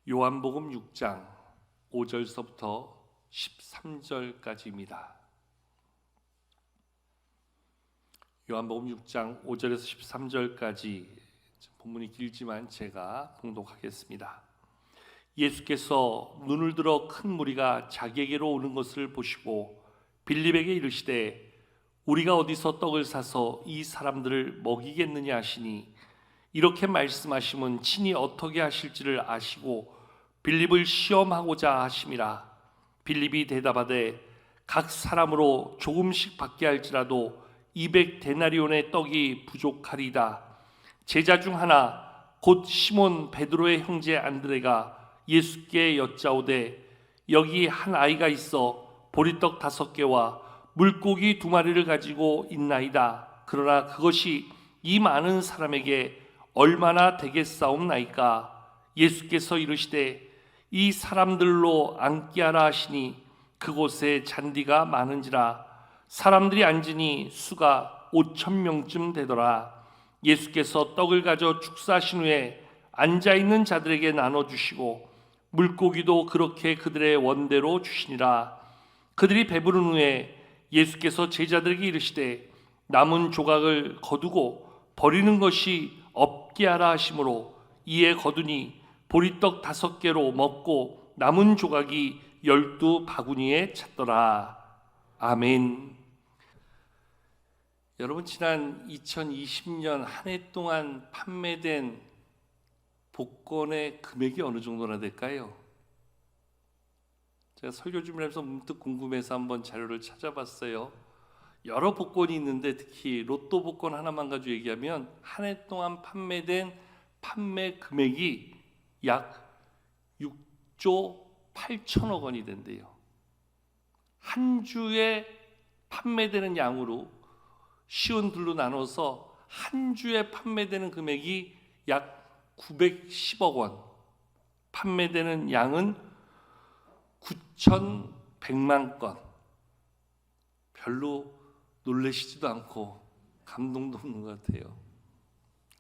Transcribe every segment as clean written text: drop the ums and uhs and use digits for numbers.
요한복음 6장 5절서부터 13절까지입니다. 요한복음 6장 5절에서 13절까지 본문이 길지만 제가 봉독하겠습니다. 예수께서 눈을 들어 큰 무리가 자기에게로 오는 것을 보시고 빌립에게 이르시되 우리가 어디서 떡을 사서 이 사람들을 먹이겠느냐 하시니 이렇게 말씀하시면 친히 어떻게 하실지를 아시고 빌립을 시험하고자 하심이라. 빌립이 대답하되 각 사람으로 조금씩 받게 할지라도 200데나리온의 떡이 부족하리다. 제자 중 하나 곧 시몬 베드로의 형제 안드레가 예수께 여짜오되 여기 한 아이가 있어 보리떡 5개와 물고기 2마리를 가지고 있나이다. 그러나 그것이 이 많은 사람에게 얼마나 되겠사옵나이까. 예수께서 이르시되 이 사람들로 앉게 하라 하시니 그곳에 잔디가 많은지라 사람들이 앉으니 수가 5,000명쯤 되더라. 예수께서 떡을 가져 축사하신 후에 앉아있는 자들에게 나눠주시고 물고기도 그렇게 그들의 원대로 주시니라. 그들이 배부른 후에 예수께서 제자들에게 이르시되 남은 조각을 거두고 버리는 것이 없게 하라 하시므로 이에 거두니 보리떡 5개로 먹고 남은 조각이 12바구니에 찼더라. 아멘. 여러분, 지난 2020년 한 해 동안 판매된 복권의 금액이 어느 정도나 될까요? 제가 설교 준비하면서 문득 궁금해서 한번 자료를 찾아봤어요. 여러 복권이 있는데 특히 로또 복권 하나만 가지고 얘기하면 한 해 동안 판매된 판매 금액이 약 6조 8천억 원이 된대요. 한 주에 판매되는 양으로 쉬운 둘로 나눠서 한 주에 판매되는 금액이 약 910억 원, 판매되는 양은 9,100만 건. 별로 놀라시지도 않고 감동도 없는 것 같아요.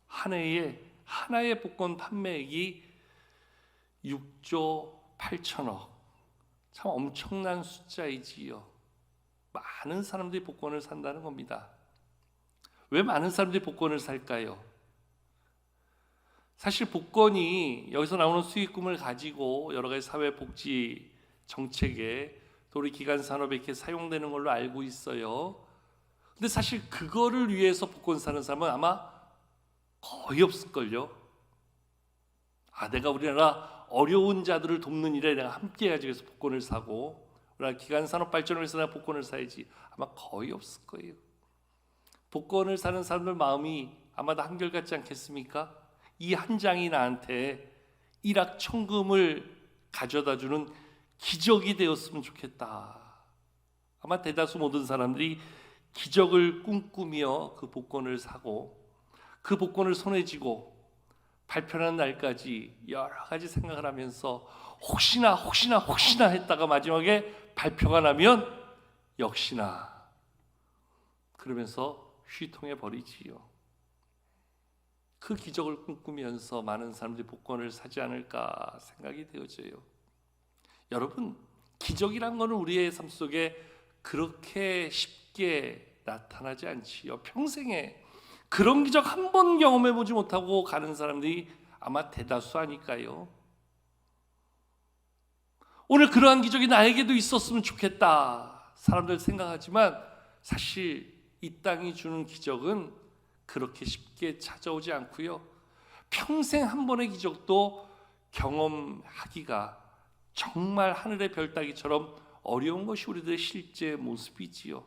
한 해에 하나의 복권 판매액이 6조 8천억. 참 엄청난 숫자이지요. 많은 사람들이 복권을 산다는 겁니다. 왜 많은 사람들이 복권을 살까요? 사실 복권이 여기서 나오는 수익금을 가지고 여러 가지 사회복지 정책에 또 우리 기간산업에 이렇게 사용되는 걸로 알고 있어요. 근데 사실 그거를 위해서 복권 사는 사람은 아마 거의 없을걸요. 내가 우리나라 어려운 자들을 돕는 일에 내가 함께 해야지 그래서 복권을 사고 우리나라 기간산업 발전을 위해서 내가 복권을 사야지 아마 거의 없을 거예요. 복권을 사는 사람들 마음이 아마 다 한결같지 않겠습니까? 이 한 장이 나한테 일확천금을 가져다주는 기적이 되었으면 좋겠다. 아마 대다수 모든 사람들이 기적을 꿈꾸며 그 복권을 사고 그 복권을 손에 쥐고 발표하는 날까지 여러 가지 생각을 하면서 혹시나 했다가 마지막에 발표가 나면 역시나 그러면서 휘통해 버리지요. 그 기적을 꿈꾸면서 많은 사람들이 복권을 사지 않을까 생각이 되어져요. 여러분, 기적이란 거는 우리의 삶 속에 그렇게 쉽게 나타나지 않지요. 평생에 그런 기적 한 번 경험해 보지 못하고 가는 사람들이 아마 대다수 아닐까요? 오늘 그러한 기적이 나에게도 있었으면 좋겠다 사람들 생각하지만 사실 이 땅이 주는 기적은 그렇게 쉽게 찾아오지 않고요. 평생 한 번의 기적도 경험하기가 정말 하늘의 별 따기처럼 어려운 것이 우리들의 실제 모습이지요.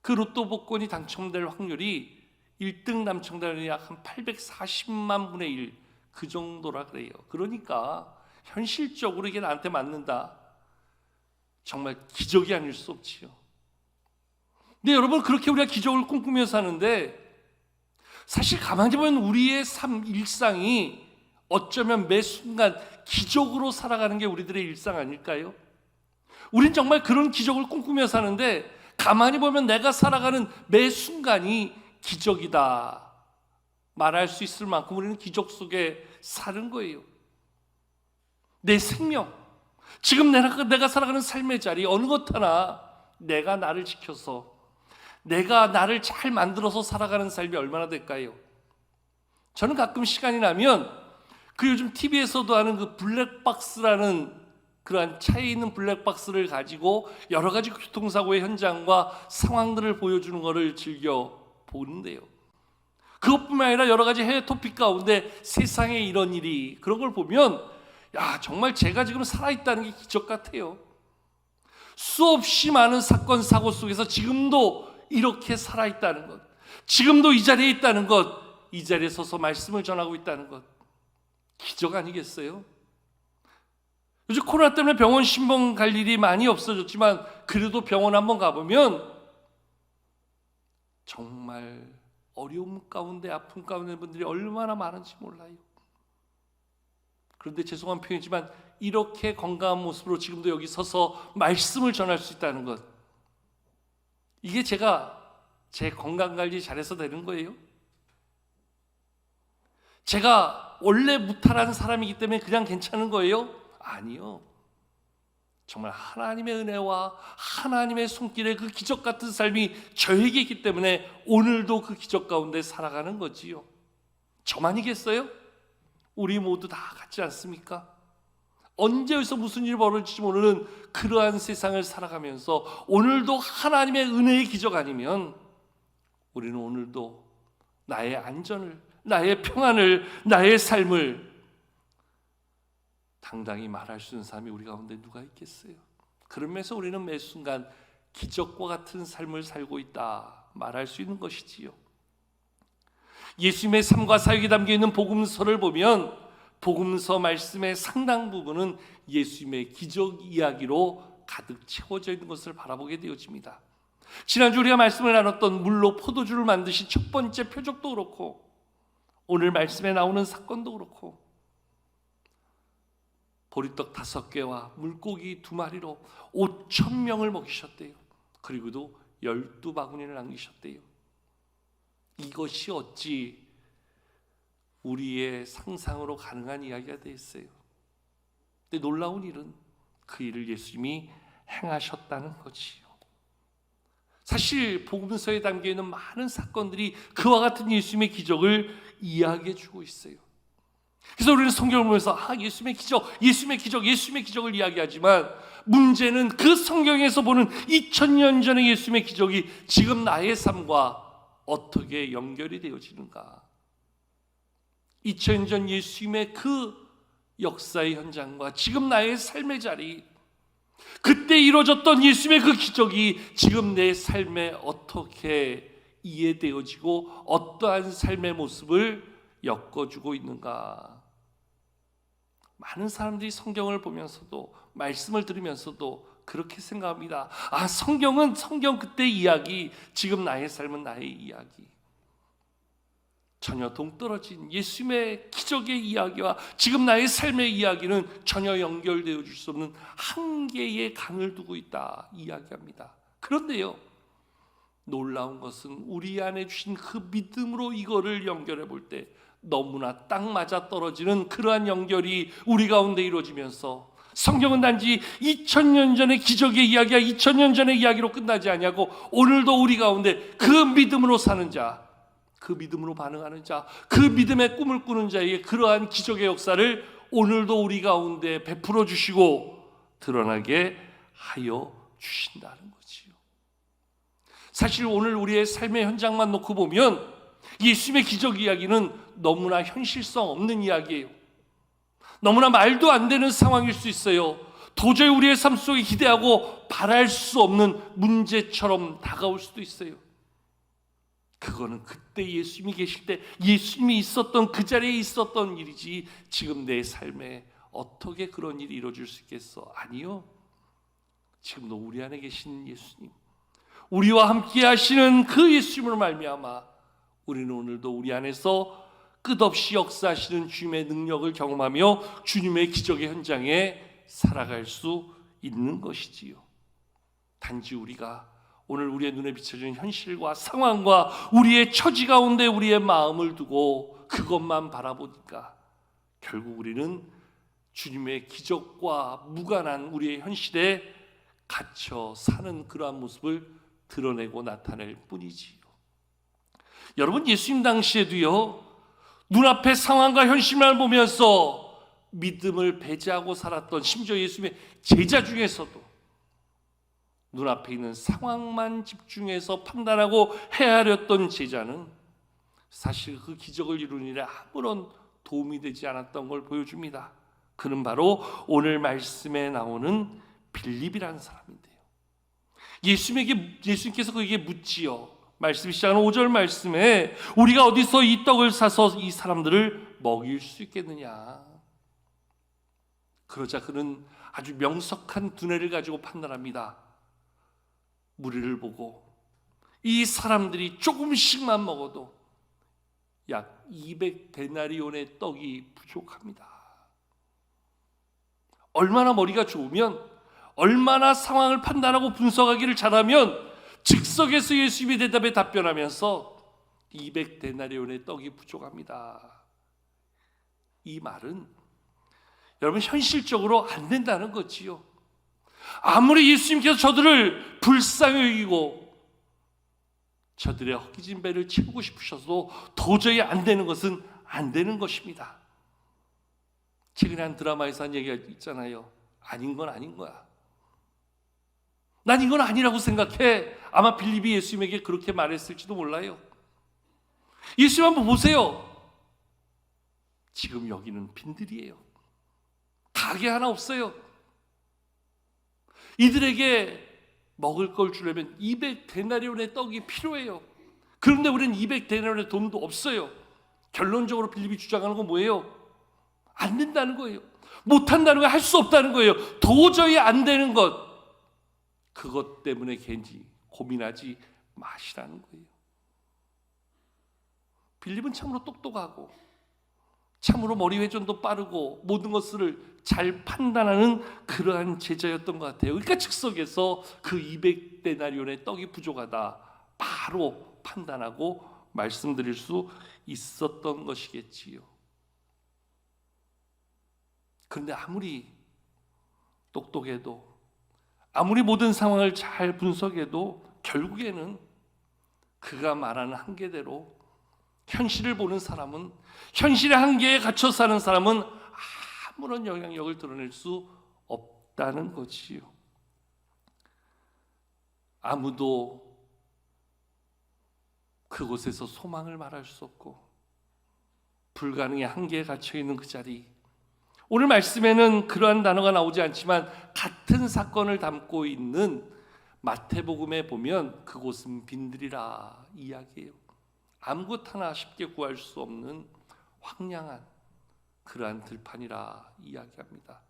그 로또 복권이 당첨될 확률이 1등 당첨자는 약 한 840만 분의 1 그 정도라 그래요. 그러니까 현실적으로 이게 나한테 맞는다. 정말 기적이 아닐 수 없지요. 근데 여러분, 그렇게 우리가 기적을 꿈꾸며 사는데 사실 가만히 보면 우리의 삶, 일상이 어쩌면 매 순간 기적으로 살아가는 게 우리들의 일상 아닐까요? 우린 정말 그런 기적을 꿈꾸며 사는데 가만히 보면 내가 살아가는 매 순간이 기적이다 말할 수 있을 만큼 우리는 기적 속에 사는 거예요. 내 생명, 지금 내가 살아가는 삶의 자리 어느 것 하나 내가 나를 지켜서 내가 나를 잘 만들어서 살아가는 삶이 얼마나 될까요? 저는 가끔 시간이 나면 그 요즘 TV에서도 하는 그 블랙박스라는 그러한 차에 있는 블랙박스를 가지고 여러 가지 교통사고의 현장과 상황들을 보여주는 것을 즐겨 보는데요. 그것뿐만 아니라 여러 가지 해외 토픽 가운데 세상에 이런 일이, 그런 걸 보면 야, 정말 제가 지금 살아있다는 게 기적 같아요. 수없이 많은 사건 사고 속에서 지금도 이렇게 살아있다는 것, 지금도 이 자리에 있다는 것, 이 자리에 서서 말씀을 전하고 있다는 것, 기적 아니겠어요? 요즘 코로나 때문에 병원 신봉 갈 일이 많이 없어졌지만 그래도 병원 한번 가보면 정말 어려움 가운데, 아픔 가운데 분들이 얼마나 많은지 몰라요. 그런데 죄송한 표현이지만 이렇게 건강한 모습으로 지금도 여기 서서 말씀을 전할 수 있다는 것, 이게 제가 제 건강관리 잘해서 되는 거예요? 제가 원래 무탈한 사람이기 때문에 그냥 괜찮은 거예요? 아니요. 정말 하나님의 은혜와 하나님의 손길의 그 기적 같은 삶이 저에게 있기 때문에 오늘도 그 기적 가운데 살아가는 거지요. 저만이겠어요? 우리 모두 다 같지 않습니까? 언제 어디서 무슨 일이 벌어질지 모르는 그러한 세상을 살아가면서 오늘도 하나님의 은혜의 기적 아니면 우리는 오늘도 나의 안전을, 나의 평안을, 나의 삶을 당당히 말할 수 있는 사람이 우리 가운데 누가 있겠어요? 그러면서 우리는 매 순간 기적과 같은 삶을 살고 있다 말할 수 있는 것이지요. 예수님의 삶과 사역이 담겨있는 복음서를 보면 복음서 말씀의 상당 부분은 예수님의 기적 이야기로 가득 채워져 있는 것을 바라보게 되어집니다. 지난주 우리가 말씀을 나눴던 물로 포도주를 만드신 첫 번째 표적도 그렇고 오늘 말씀에 나오는 사건도 그렇고 보리떡 5개와 물고기 2마리로 5,000명을 먹이셨대요. 그리고도 12바구니를 남기셨대요. 이것이 어찌 우리의 상상으로 가능한 이야기가 되었어요. 근데 놀라운 일은 그 일을 예수님이 행하셨다는 거지요. 사실 복음서에 담겨있는 많은 사건들이 그와 같은 예수님의 기적을 이야기해 주고 있어요. 그래서 우리는 성경을 보면서 예수님의 기적, 예수님의 기적, 예수님의 기적을 이야기하지만 문제는 그 성경에서 보는 2000년 전의 예수님의 기적이 지금 나의 삶과 어떻게 연결이 되어지는가. 2000년 전 예수님의 그 역사의 현장과 지금 나의 삶의 자리, 그때 이루어졌던 예수님의 그 기적이 지금 내 삶에 어떻게 이해되어지고 어떠한 삶의 모습을 엮어주고 있는가. 많은 사람들이 성경을 보면서도 말씀을 들으면서도 그렇게 생각합니다. 성경은 성경 그때 이야기, 지금 나의 삶은 나의 이야기. 전혀 동떨어진 예수님의 기적의 이야기와 지금 나의 삶의 이야기는 전혀 연결되어 줄 수 없는 한계의 강을 두고 있다 이야기합니다. 그런데요, 놀라운 것은 우리 안에 주신 그 믿음으로 이거를 연결해 볼 때 너무나 딱 맞아 떨어지는 그러한 연결이 우리 가운데 이루어지면서 성경은 단지 2000년 전의 기적의 이야기야 2000년 전의 이야기로 끝나지 않냐고 오늘도 우리 가운데 그 믿음으로 사는 자, 그 믿음으로 반응하는 자, 그 믿음의 꿈을 꾸는 자에게 그러한 기적의 역사를 오늘도 우리 가운데 베풀어 주시고 드러나게 하여 주신다는 거지요. 사실 오늘 우리의 삶의 현장만 놓고 보면 예수님의 기적 이야기는 너무나 현실성 없는 이야기예요. 너무나 말도 안 되는 상황일 수 있어요. 도저히 우리의 삶 속에 기대하고 바랄 수 없는 문제처럼 다가올 수도 있어요. 그거는 그때 예수님이 계실 때 예수님이 있었던 그 자리에 있었던 일이지 지금 내 삶에 어떻게 그런 일이 이루어질 수 있겠어? 아니요. 지금도 우리 안에 계신 예수님, 우리와 함께 하시는 그 예수님으로 말미암아 우리는 오늘도 우리 안에서 끝없이 역사하시는 주님의 능력을 경험하며 주님의 기적의 현장에 살아갈 수 있는 것이지요. 단지 우리가 오늘 우리의 눈에 비춰지는 현실과 상황과 우리의 처지 가운데 우리의 마음을 두고 그것만 바라보니까 결국 우리는 주님의 기적과 무관한 우리의 현실에 갇혀 사는 그러한 모습을 드러내고 나타낼 뿐이지요. 여러분, 예수님 당시에도요, 눈앞의 상황과 현실만 보면서 믿음을 배제하고 살았던, 심지어 예수님의 제자 중에서도 눈앞에 있는 상황만 집중해서 판단하고 헤아렸던 제자는 사실 그 기적을 이루는 일에 아무런 도움이 되지 않았던 걸 보여줍니다. 그는 바로 오늘 말씀에 나오는 빌립이라는 사람인데요, 예수님께서 그에게 묻지요. 말씀 시작하는 5절 말씀에 우리가 어디서 이 떡을 사서 이 사람들을 먹일 수 있겠느냐. 그러자 그는 아주 명석한 두뇌를 가지고 판단합니다. 무리를 보고 이 사람들이 조금씩만 먹어도 약 200데나리온의 떡이 부족합니다. 얼마나 머리가 좋으면, 얼마나 상황을 판단하고 분석하기를 잘하면 즉석에서 예수님이 대답에 답변하면서 200데나리온의 떡이 부족합니다. 이 말은 여러분 현실적으로 안 된다는 거지요. 아무리 예수님께서 저들을 불쌍히 여기고 저들의 허기진 배를 채우고 싶으셔도 도저히 안 되는 것은 안 되는 것입니다. 최근에 한 드라마에서 한 얘기가 있잖아요. 아닌 건 아닌 거야. 난 이건 아니라고 생각해. 아마 빌립이 예수님에게 그렇게 말했을지도 몰라요. 예수님 한번 보세요. 지금 여기는 빈들이에요. 가게 하나 없어요. 이들에게 먹을 걸 주려면 200데나리온의 떡이 필요해요. 그런데 우리는 200데나리온의 돈도 없어요. 결론적으로 빌립이 주장하는 건 뭐예요? 안 된다는 거예요. 못한다는 거예요. 할 수 없다는 거예요. 도저히 안 되는 것, 그것 때문에 괜히 고민하지 마시라는 거예요. 빌립은 참으로 똑똑하고 참으로 머리 회전도 빠르고 모든 것을 잘 판단하는 그러한 제자였던 것 같아요. 그러니까 즉석에서 그 200데나리온의 떡이 부족하다 바로 판단하고 말씀드릴 수 있었던 것이겠지요. 그런데 아무리 똑똑해도, 아무리 모든 상황을 잘 분석해도 결국에는 그가 말하는 한계대로 현실을 보는 사람은, 현실의 한계에 갇혀 사는 사람은 아무런 영향력을 드러낼 수 없다는 거지요. 아무도 그곳에서 소망을 말할 수 없고 불가능의 한계에 갇혀 있는 그 자리, 오늘 말씀에는 그러한 단어가 나오지 않지만 같은 사건을 담고 있는 마태복음에 보면 그곳은 빈들이라 이야기해요. 아무것 하나 쉽게 구할 수 없는 황량한 그러한 들판이라 이야기합니다.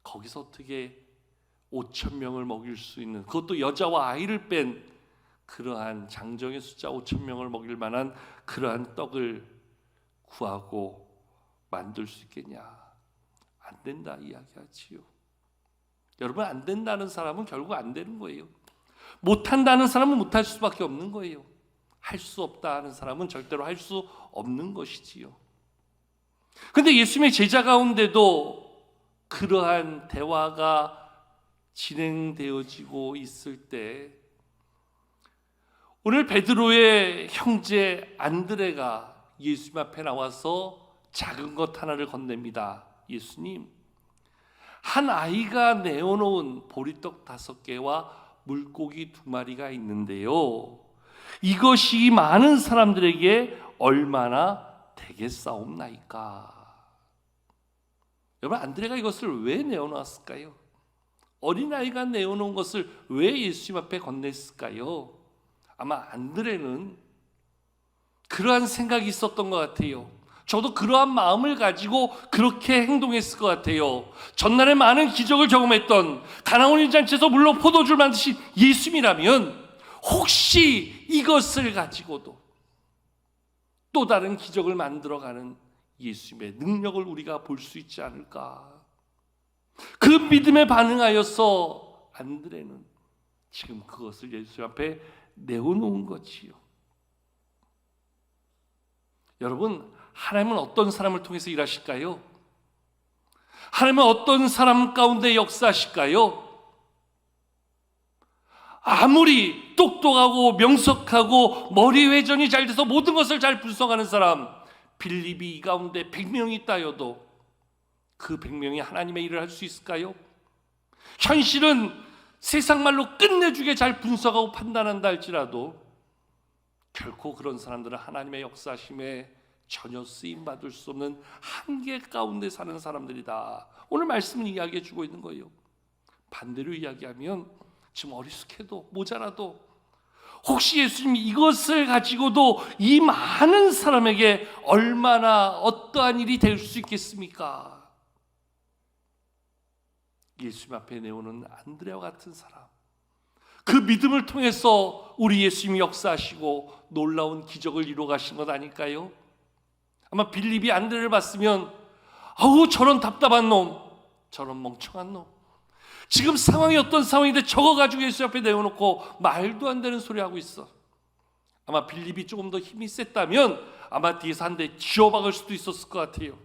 거기서 어떻게 5,000명을 먹일 수 있는, 그것도 여자와 아이를 뺀 그러한 장정의 숫자 5,000명을 먹일 만한 그러한 떡을 구하고 만들 수 있겠냐? 안 된다 이야기하지요. 여러분, 안 된다는 사람은 결국 안 되는 거예요. 못한다는 사람은 못할 수밖에 없는 거예요. 할 수 없다 하는 사람은 절대로 할 수 없는 것이지요. 그런데 예수님의 제자 가운데도 그러한 대화가 진행되어지고 있을 때 오늘 베드로의 형제 안드레가 예수님 앞에 나와서 작은 것 하나를 건넵니다. 예수님, 한 아이가 내어놓은 보리떡 5개와 물고기 2마리가 있는데요, 이것이 많은 사람들에게 얼마나 되겠사옵나이까? 여러분, 안드레가 이것을 왜 내어놓았을까요? 어린아이가 내어놓은 것을 왜 예수님 앞에 건넸을까요? 아마 안드레는 그러한 생각이 있었던 것 같아요. 저도 그러한 마음을 가지고 그렇게 행동했을 것 같아요. 전날에 많은 기적을 경험했던 가나온 잔치에서 물로 포도주를 만드신 예수님이라면 혹시 이것을 가지고도 또 다른 기적을 만들어가는 예수님의 능력을 우리가 볼 수 있지 않을까? 그 믿음에 반응하여서 안드레는 지금 그것을 예수 앞에 내어놓은 거지요. 여러분, 하나님은 어떤 사람을 통해서 일하실까요? 하나님은 어떤 사람 가운데 역사하실까요? 아무리 똑똑하고 명석하고 머리 회전이 잘 돼서 모든 것을 잘 분석하는 사람, 빌립이 이 가운데 100명이 있다여도 그 100명이 하나님의 일을 할 수 있을까요? 현실은 세상 말로 끝내주게 잘 분석하고 판단한다 할지라도 결코 그런 사람들은 하나님의 역사심에 전혀 쓰임받을 수 없는 한계 가운데 사는 사람들이다. 오늘 말씀은 이야기해 주고 있는 거예요. 반대로 이야기하면 지금 어리숙해도 모자라도 혹시 예수님이 이것을 가지고도 이 많은 사람에게 얼마나 어떠한 일이 될 수 있겠습니까? 예수님 앞에 내오는 안드레와 같은 사람, 그 믿음을 통해서 우리 예수님이 역사하시고 놀라운 기적을 이루어 가신 것 아닐까요? 아마 빌립이 안드레를 봤으면 아우 저런 답답한 놈, 저런 멍청한 놈, 지금 상황이 어떤 상황인데 저거 가지고 예수 앞에 내어놓고 말도 안 되는 소리 하고 있어. 아마 빌립이 조금 더 힘이 셌다면 아마 뒤에서 한 대 쥐어박을 수도 있었을 것 같아요.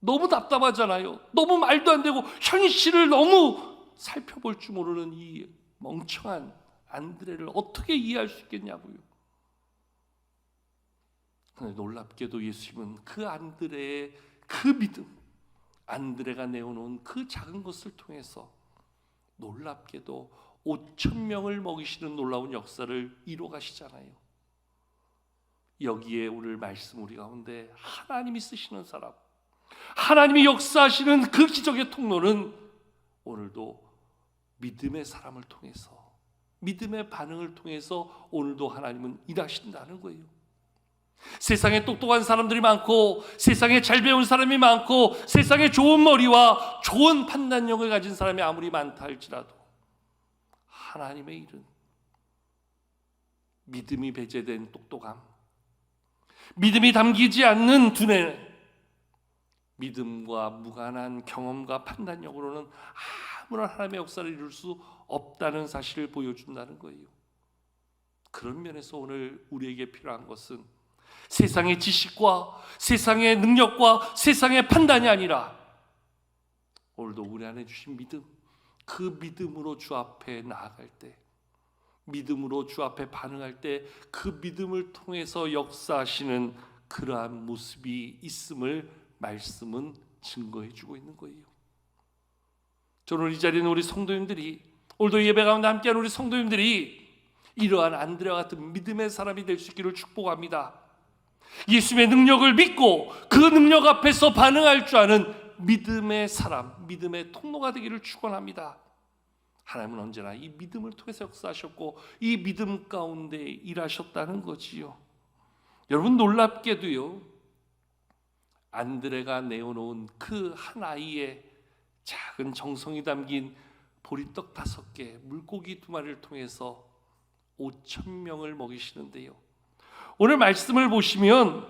너무 답답하잖아요. 너무 말도 안 되고 현실을 너무 살펴볼 줄 모르는 이 멍청한 안드레를 어떻게 이해할 수 있겠냐고요. 그런데 놀랍게도 예수님은 그 안드레의 그 믿음, 안드레가 내어놓은 그 작은 것을 통해서 놀랍게도 5,000명을 먹이시는 놀라운 역사를 이루어 가시잖아요. 여기에 오늘 말씀 우리 가운데 하나님이 쓰시는 사람, 하나님이 역사하시는 그 기적의 통로는 오늘도 믿음의 사람을 통해서, 믿음의 반응을 통해서 오늘도 하나님은 일하신다는 거예요. 세상에 똑똑한 사람들이 많고, 세상에 잘 배운 사람이 많고, 세상에 좋은 머리와 좋은 판단력을 가진 사람이 아무리 많다 할지라도 하나님의 일은 믿음이 배제된 똑똑함, 믿음이 담기지 않는 두뇌, 믿음과 무관한 경험과 판단력으로는 아무런 하나님의 역사를 이룰 수 없다는 사실을 보여준다는 거예요. 그런 면에서 오늘 우리에게 필요한 것은 세상의 지식과 세상의 능력과 세상의 판단이 아니라 오늘도 우리 안에 주신 믿음, 그 믿음으로 주 앞에 나아갈 때, 믿음으로 주 앞에 반응할 때 그 믿음을 통해서 역사하시는 그러한 모습이 있음을 말씀은 증거해 주고 있는 거예요. 저는 이 자리에 있는 우리 성도님들이, 오늘도 예배 가운데 함께하는 우리 성도님들이 이러한 안드레와 같은 믿음의 사람이 될 수 있기를 축복합니다. 예수님의 능력을 믿고 그 능력 앞에서 반응할 줄 아는 믿음의 사람, 믿음의 통로가 되기를 축원합니다. 하나님은 언제나 이 믿음을 통해서 역사하셨고 이 믿음 가운데 일하셨다는 거지요. 여러분, 놀랍게도요, 안드레가 내어놓은 그 한 아이의 작은 정성이 담긴 보리떡 5개, 물고기 2마리를 통해서 5,000명을 먹이시는데요, 오늘 말씀을 보시면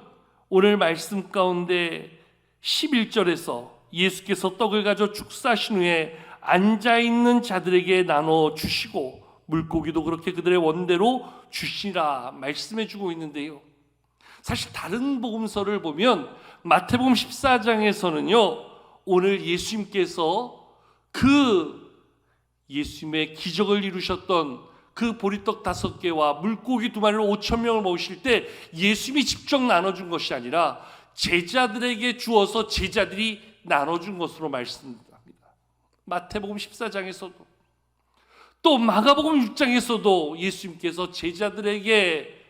오늘 말씀 가운데 11절에서 예수께서 떡을 가져 축사하신 후에 앉아있는 자들에게 나눠 주시고 물고기도 그렇게 그들의 원대로 주시라 말씀해 주고 있는데요, 사실 다른 복음서를 보면 마태복음 14장에서는요 오늘 예수님께서 그 예수님의 기적을 이루셨던 그 보리떡 5개와 물고기 2마리를 5,000명을 먹이실 때 예수님이 직접 나눠준 것이 아니라 제자들에게 주어서 제자들이 나눠준 것으로 말씀합니다. 마태복음 14장에서도 또 마가복음 6장에서도 예수님께서 제자들에게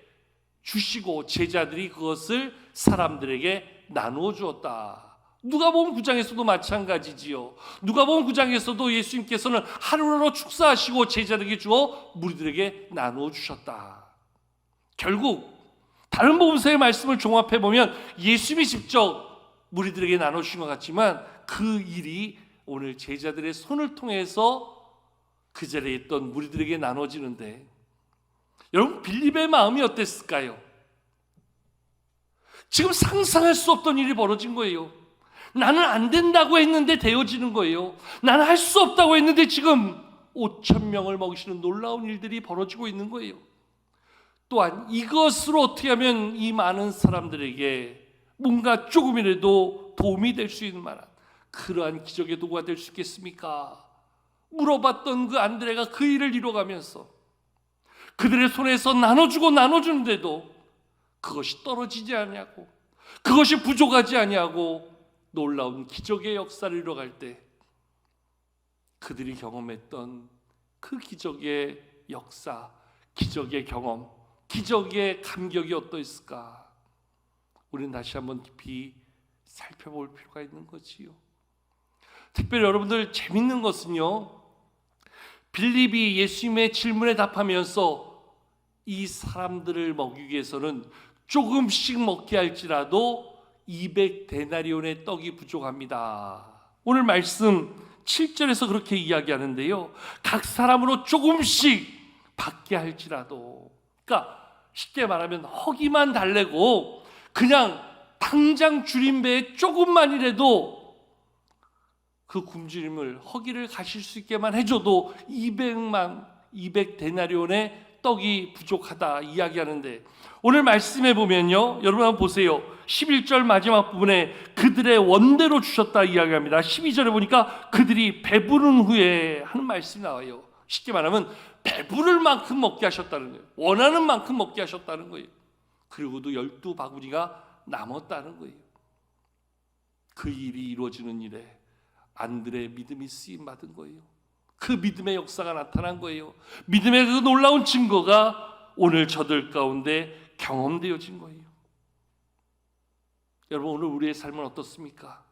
주시고 제자들이 그것을 사람들에게 나누어 주었다. 누가복음 9장에서도 마찬가지지요. 누가복음 9장에서도 예수님께서는 하루하루 축사하시고 제자들에게 주어 무리들에게 나누어 주셨다. 결국 다른 복음서의 말씀을 종합해 보면 예수님이 직접 무리들에게 나눠 주신 것 같지만 그 일이 오늘 제자들의 손을 통해서 그 자리에 있던 무리들에게 나눠지는데, 여러분 빌립의 마음이 어땠을까요? 지금 상상할 수 없던 일이 벌어진 거예요. 나는 안 된다고 했는데 되어지는 거예요. 나는 할 수 없다고 했는데 지금 5,000명을 먹이시는 놀라운 일들이 벌어지고 있는 거예요. 또한 이것으로 어떻게 하면 이 많은 사람들에게 뭔가 조금이라도 도움이 될 수 있는 만한, 그러한 기적의 도구가 될 수 있겠습니까? 물어봤던 그 안드레가 그 일을 이뤄가면서 그들의 손에서 나눠주고 나눠주는데도 그것이 떨어지지 않냐고, 그것이 부족하지 않냐고 놀라운 기적의 역사를 이뤄갈 때 그들이 경험했던 그 기적의 역사, 기적의 경험, 기적의 감격이 어떠했을까? 우리는 다시 한번 깊이 살펴볼 필요가 있는 거지요. 특별히 여러분들 재밌는 것은요, 빌립이 예수님의 질문에 답하면서 이 사람들을 먹이기 위해서는 조금씩 먹게 할지라도 200데나리온의 떡이 부족합니다. 오늘 말씀 7절에서 그렇게 이야기하는데요, 각 사람으로 조금씩 받게 할지라도, 그러니까 쉽게 말하면 허기만 달래고 그냥 당장 줄인 배에 조금만이라도 그 굶주림을, 허기를 가실 수 있게만 해줘도 200데나리온의 떡이 부족하다 이야기하는데, 오늘 말씀해 보면요, 여러분 한번 보세요. 11절 마지막 부분에 그들의 원대로 주셨다 이야기합니다. 12절에 보니까 그들이 배부른 후에 하는 말씀이 나와요. 쉽게 말하면 배부를 만큼 먹게 하셨다는 거예요. 원하는 만큼 먹게 하셨다는 거예요. 그리고도 12바구니가 남았다는 거예요. 그 일이 이루어지는 일에 안드레의 믿음이 쓰임받은 거예요. 그 믿음의 역사가 나타난 거예요. 믿음의 그 놀라운 증거가 오늘 저들 가운데 경험되어진 거예요. 여러분, 오늘 우리의 삶은 어떻습니까?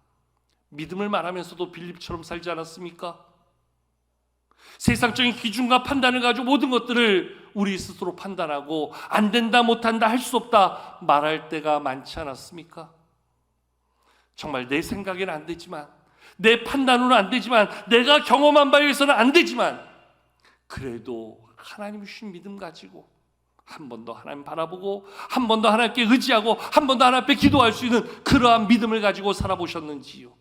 믿음을 말하면서도 빌립처럼 살지 않았습니까? 세상적인 기준과 판단을 가지고 모든 것들을 우리 스스로 판단하고 안 된다, 못한다, 할 수 없다 말할 때가 많지 않았습니까? 정말 내 생각에는 안 되지만, 내 판단으로는 안 되지만, 내가 경험한 바에 의해서는 안 되지만, 그래도 하나님 주신 믿음 가지고 한 번 더 하나님 바라보고 한 번 더 하나님께 의지하고 한 번 더 하나님 앞에 기도할 수 있는 그러한 믿음을 가지고 살아보셨는지요?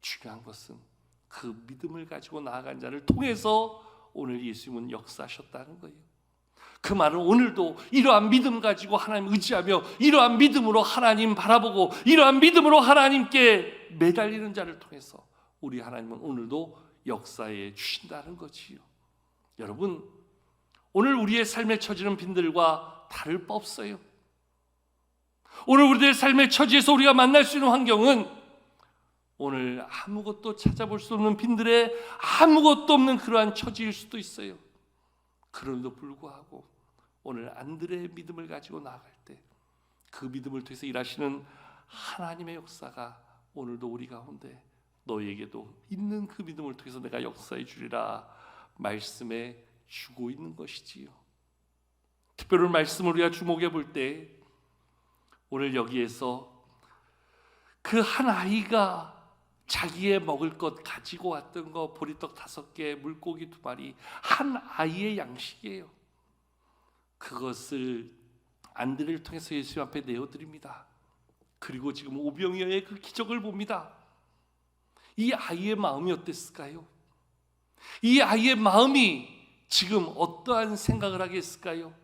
중요한 것은 그 믿음을 가지고 나아간 자를 통해서 오늘 예수님은 역사하셨다는 거예요. 그 말은 오늘도 이러한 믿음 가지고 하나님 의지하며 이러한 믿음으로 하나님 바라보고 이러한 믿음으로 하나님께 매달리는 자를 통해서 우리 하나님은 오늘도 역사해 주신다는 거지요. 여러분, 오늘 우리의 삶의 처지는 빈들과 다를 바 없어요. 오늘 우리의 삶의 처지에서 우리가 만날 수 있는 환경은 오늘 아무것도 찾아볼 수 없는 빈들의 아무것도 없는 그러한 처지일 수도 있어요. 그럼에도 불구하고 오늘 안드레의 믿음을 가지고 나아갈 때 그 믿음을 통해서 일하시는 하나님의 역사가 오늘도 우리 가운데 너에게도 있는 그 믿음을 통해서 내가 역사해 주리라 말씀해 주고 있는 것이지요. 특별한 말씀을 우리가 주목해 볼 때 오늘 여기에서 그 한 아이가 자기의 먹을 것 가지고 왔던 거, 보리떡 5개, 물고기 2마리, 한 아이의 양식이에요. 그것을 안드레를 통해서 예수님 앞에 내어드립니다. 그리고 지금 오병이어의 그 기적을 봅니다. 이 아이의 마음이 어땠을까요? 이 아이의 마음이 지금 어떠한 생각을 하겠을까요?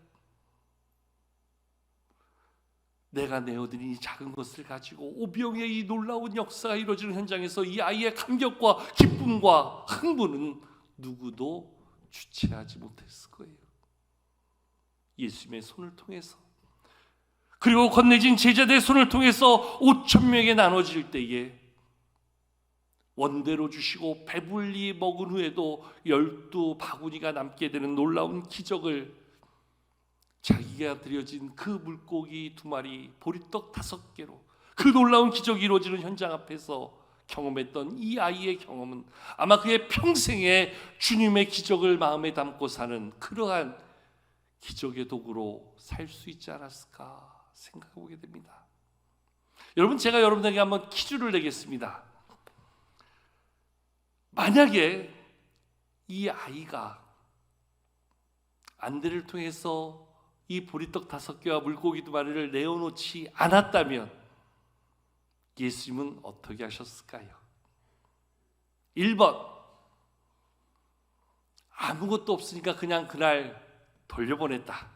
내가 내어드린 이 작은 것을 가지고 오병의 이 놀라운 역사가 이루어지는 현장에서 이 아이의 감격과 기쁨과 흥분은 누구도 주체하지 못했을 거예요. 예수님의 손을 통해서, 그리고 건네진 제자들의 손을 통해서 5,000명에게 나눠질 때에 원대로 주시고 배불리 먹은 후에도 12바구니가 남게 되는 놀라운 기적을, 자기가 드려진 그 물고기 2마리, 보리떡 5개로 그 놀라운 기적이 이루어지는 현장 앞에서 경험했던 이 아이의 경험은 아마 그의 평생에 주님의 기적을 마음에 담고 사는 그러한 기적의 도구로 살 수 있지 않았을까 생각해 보게 됩니다. 여러분, 제가 여러분에게 한번 퀴즈를 내겠습니다. 만약에 이 아이가 안드레를 통해서 이 보리떡 5개와 물고기 2마리를 내어놓지 않았다면 예수님은 어떻게 하셨을까요? 1번, 아무것도 없으니까 그냥 그날 돌려보냈다.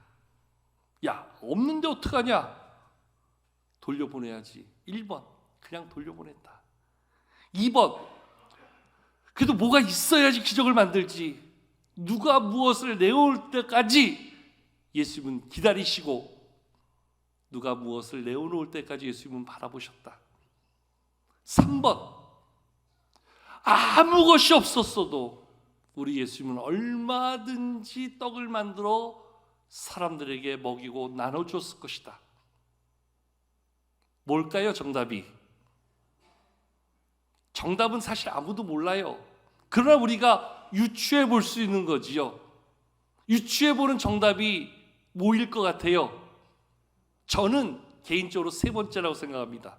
야, 없는데 어떡하냐? 돌려보내야지. 1번, 그냥 돌려보냈다. 2번, 그래도 뭐가 있어야지 기적을 만들지. 누가 무엇을 내올 때까지 예수님은 기다리시고 누가 무엇을 내어놓을 때까지 예수님은 바라보셨다. 3번, 아무 것이 없었어도 우리 예수님은 얼마든지 떡을 만들어 사람들에게 먹이고 나눠줬을 것이다. 뭘까요? 정답이? 정답은 사실 아무도 몰라요. 그러나 우리가 유추해 볼 수 있는 거지요. 유추해 보는 정답이 뭐일 것 같아요? 저는 개인적으로 세 번째라고 생각합니다.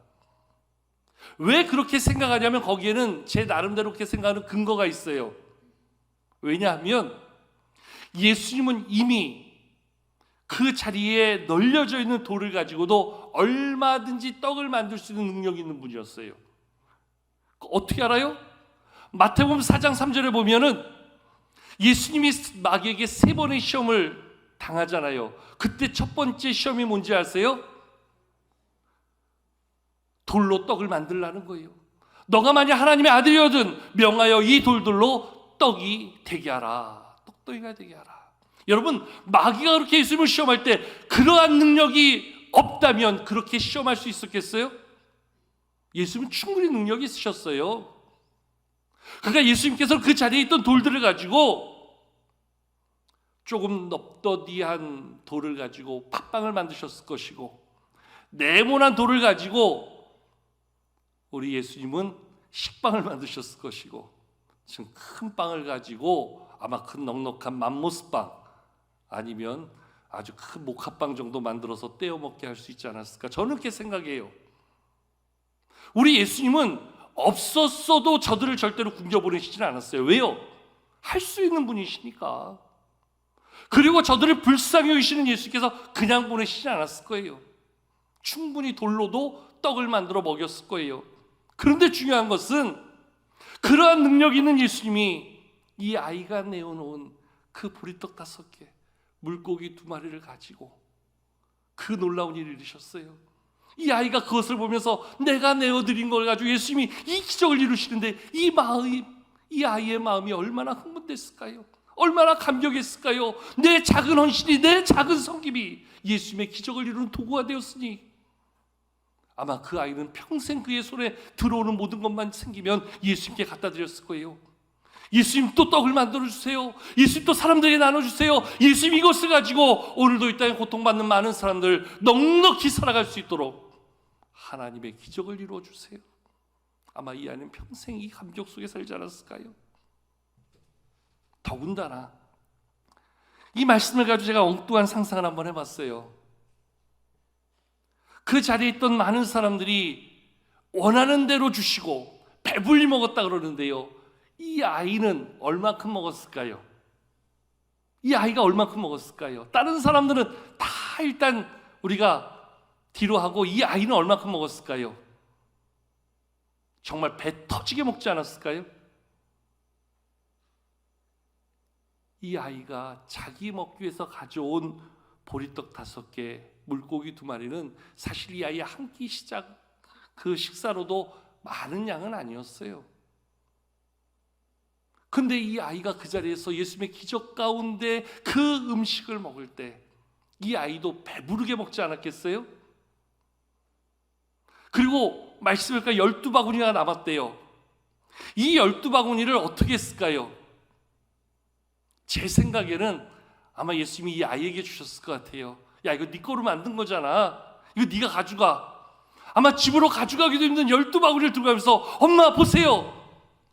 왜 그렇게 생각하냐면 거기에는 제 나름대로 그렇게 생각하는 근거가 있어요. 왜냐하면 예수님은 이미 그 자리에 널려져 있는 돌을 가지고도 얼마든지 떡을 만들 수 있는 능력이 있는 분이었어요. 어떻게 알아요? 마태복음 4장 3절에 보면은 예수님이 마귀에게 3번의 시험을 당하잖아요. 그때 첫 번째 시험이 뭔지 아세요? 돌로 떡을 만들라는 거예요. 너가 만약 하나님의 아들이거든 명하여 이 돌들로 떡이 되게 하라. 떡덩이가 되게 하라. 여러분, 마귀가 그렇게 예수님을 시험할 때 그러한 능력이 없다면 그렇게 시험할 수 있었겠어요? 예수님은 충분히 능력이 있으셨어요. 그러니까 예수님께서 그 자리에 있던 돌들을 가지고 조금 넙더디한 돌을 가지고 팥빵을 만드셨을 것이고 네모난 돌을 가지고 우리 예수님은 식빵을 만드셨을 것이고 지금 큰 빵을 가지고 아마 큰 넉넉한 맘모스빵 아니면 아주 큰 모카빵 정도 만들어서 떼어 먹게 할 수 있지 않았을까? 저는 그렇게 생각해요. 우리 예수님은 없었어도 저들을 절대로 굶겨보내시지는 않았어요. 왜요? 할 수 있는 분이시니까. 그리고 저들을 불쌍히 여기시는 예수께서 그냥 보내시지 않았을 거예요. 충분히 돌로도 떡을 만들어 먹였을 거예요. 그런데 중요한 것은 그러한 능력 있는 예수님이 이 아이가 내어놓은 그 보리떡 5개, 물고기 2마리를 가지고 그 놀라운 일을 이루셨어요. 이 아이가 그것을 보면서 내가 내어드린 걸 가지고 예수님이 이 기적을 이루시는데 이 아이의 마음이 얼마나 흥분됐을까요? 얼마나 감격했을까요? 내 작은 헌신이, 내 작은 섬김이 예수님의 기적을 이루는 도구가 되었으니 아마 그 아이는 평생 그의 손에 들어오는 모든 것만 생기면 예수님께 갖다 드렸을 거예요. 예수님 또 떡을 만들어주세요. 예수님 또 사람들에게 나눠주세요. 예수님 이것을 가지고 오늘도 이 땅에 고통받는 많은 사람들 넉넉히 살아갈 수 있도록 하나님의 기적을 이루어주세요. 아마 이 아이는 평생 이 감격 속에 살지 않았을까요? 더군다나 이 말씀을 가지고 제가 엉뚱한 상상을 한번 해봤어요. 그 자리에 있던 많은 사람들이 원하는 대로 주시고 배불리 먹었다 그러는데요, 이 아이는 얼마큼 먹었을까요? 이 아이가 얼마큼 먹었을까요? 다른 사람들은 다 일단 우리가 뒤로 하고 이 아이는 얼마큼 먹었을까요? 정말 배 터지게 먹지 않았을까요? 이 아이가 자기 먹기 위해서 가져온 보리떡 5개, 물고기 2마리는 사실 이 아이의 한 끼 시작 그 식사로도 많은 양은 아니었어요. 근데 이 아이가 그 자리에서 예수님의 기적 가운데 그 음식을 먹을 때 이 아이도 배부르게 먹지 않았겠어요? 그리고 말씀을 보니까 12바구니가 남았대요. 이 12바구니를 어떻게 했을까요? 제 생각에는 아마 예수님이 이 아이에게 주셨을 것 같아요. 야, 이거 네 거로 만든 거잖아. 이거 네가 가져가. 아마 집으로 가져가기도 힘든 12바구니를 들고 가면서 엄마 보세요.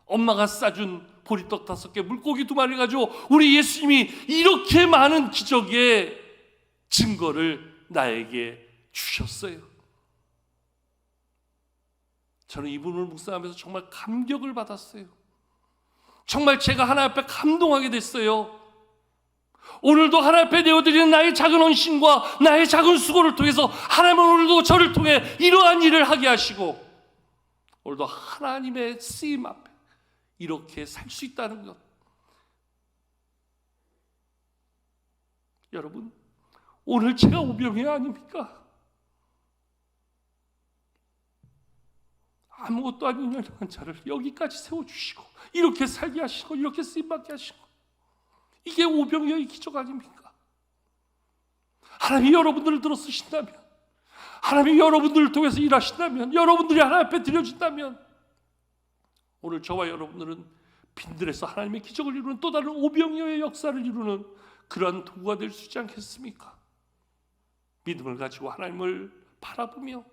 엄마가 싸준 보리떡 5개, 물고기 2마리 가지고 우리 예수님이 이렇게 많은 기적의 증거를 나에게 주셨어요. 저는 이분을 묵상하면서 정말 감격을 받았어요. 정말 제가 하나님 앞에 감동하게 됐어요. 오늘도 하나님 앞에 내어드리는 나의 작은 헌신과 나의 작은 수고를 통해서 하나님은 오늘도 저를 통해 이러한 일을 하게 하시고 오늘도 하나님의 쓰임 앞에 이렇게 살 수 있다는 것. 여러분, 오늘 제가 오병이어 아닙니까? 아무것도 아닌 연약한 자를 여기까지 세워주시고 이렇게 살게 하시고 이렇게 쓰임받게 하시고, 이게 오병이어의 기적 아닙니까? 하나님이 여러분들을 들어 쓰신다면, 하나님이 여러분들을 통해서 일하신다면, 여러분들이 하나님 앞에 드려진다면, 오늘 저와 여러분들은 빈들에서 하나님의 기적을 이루는 또 다른 오병이어의 역사를 이루는 그러한 도구가 될 수 있지 않겠습니까? 믿음을 가지고 하나님을 바라보며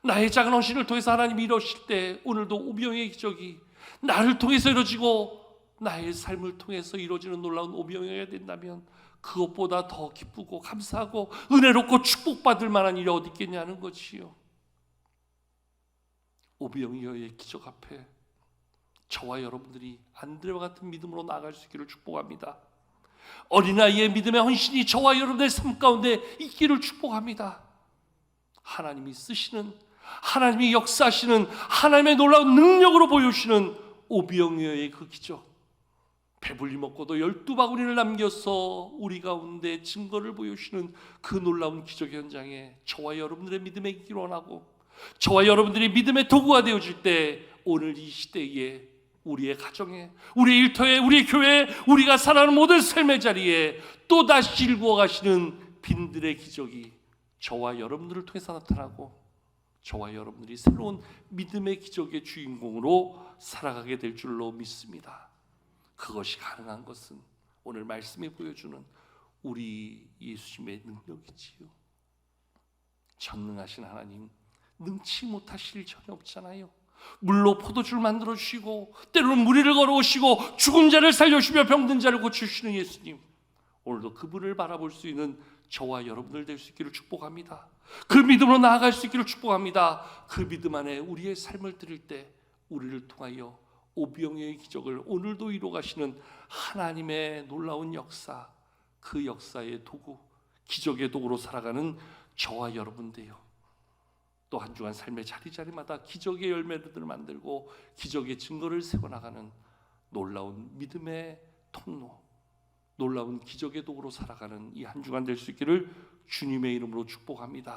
나의 작은 헌신을 통해서 하나님이 이루실 때, 오늘도 오병이어의 기적이 나를 통해서 이루어지고 나의 삶을 통해서 이루어지는 놀라운 오병이어가 된다면, 그것보다 더 기쁘고 감사하고 은혜롭고 축복받을 만한 일이 어디 있겠냐는 것이요. 오병이어의 기적 앞에 저와 여러분들이 안드레와 같은 믿음으로 나아갈 수 있기를 축복합니다. 어린아이의 믿음의 헌신이 저와 여러분의 삶 가운데 있기를 축복합니다. 하나님이 쓰시는, 하나님이 역사하시는, 하나님의 놀라운 능력으로 보여주시는 오병이어의 그 기적, 배불리 먹고도 12바구니를 남겨서 우리 가운데 증거를 보여주시는 그 놀라운 기적 현장에 저와 여러분들의 믿음에 있기를 원하고, 저와 여러분들이 믿음의 도구가 되어질 때 오늘 이 시대에 우리의 가정에, 우리의 일터에, 우리의 교회에, 우리가 살아가는 모든 삶의 자리에 또다시 일구어 가시는 빈들의 기적이 저와 여러분들을 통해서 나타나고, 저와 여러분들이 새로운 믿음의 기적의 주인공으로 살아가게 될 줄로 믿습니다. 그것이 가능한 것은 오늘 말씀이 보여주는 우리 예수님의 능력이지요. 전능하신 하나님, 능치 못하실 일 전혀 없잖아요. 물로 포도주를 만들어 주시고, 때로는 무리를 걸어오시고, 죽은 자를 살려주시며 병든 자를 고치시는 예수님, 오늘도 그분을 바라볼 수 있는 저와 여러분들 될 수 있기를 축복합니다. 그 믿음으로 나아갈 수 있기를 축복합니다. 그 믿음 안에 우리의 삶을 드릴 때 우리를 통하여 오병이어의 기적을 오늘도 이루어 가시는 하나님의 놀라운 역사, 그 역사의 도구, 기적의 도구로 살아가는 저와 여러분 되요, 또 한 주간 삶의 자리자리마다 기적의 열매들을 만들고 기적의 증거를 세워나가는 놀라운 믿음의 통로, 놀라운 기적의 도구로 살아가는 이 한 주간 될 수 있기를 주님의 이름으로 축복합니다.